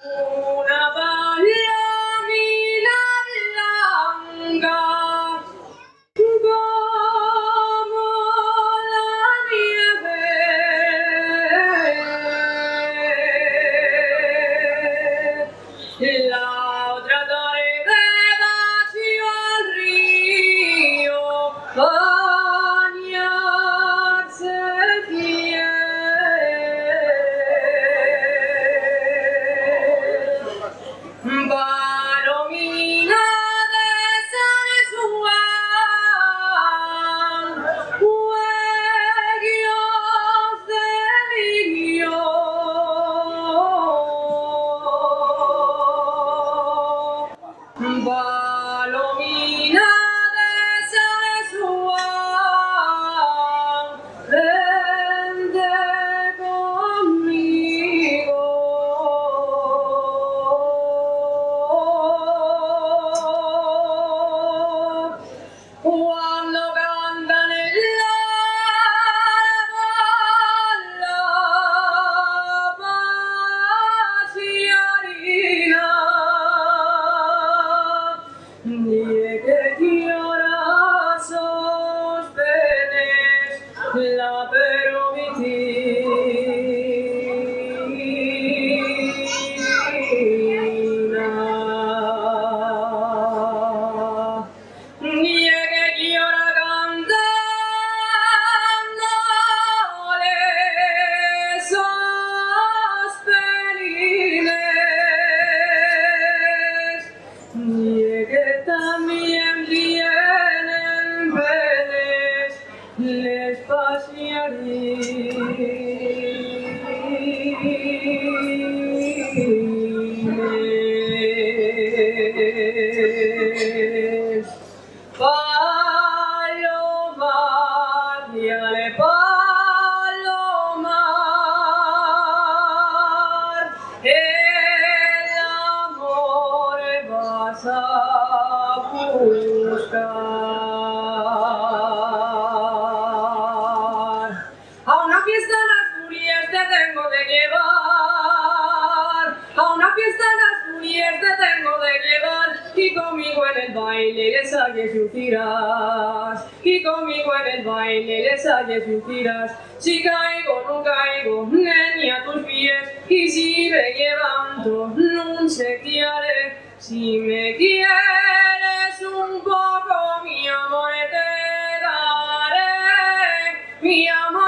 Una palomina blanca como la nieve, la otra tarde vació al río bañarse el pie. Palomina de San Juan, huellos de lirio. Palomina de San Juan, vente conmigo. Cuando cantan en la paciarina, niegue que ahora sostenes la permitina. Niegue que ahora cantándole sostenines, niegue también vienen penes les pasearines. Palomar, díale Palomar, el amor vas a buscar. A una fiesta en Asturias te tengo de llevar, a una fiesta en Asturias te tengo de llevar, y conmigo en el baile les halles lucirás, y conmigo en el baile les halles lucirás. Si caigo, no caigo, ni a tus pies, y si me levanto, no sé qué haré. Si me quieres un poco, mi amor te daré, mi amor.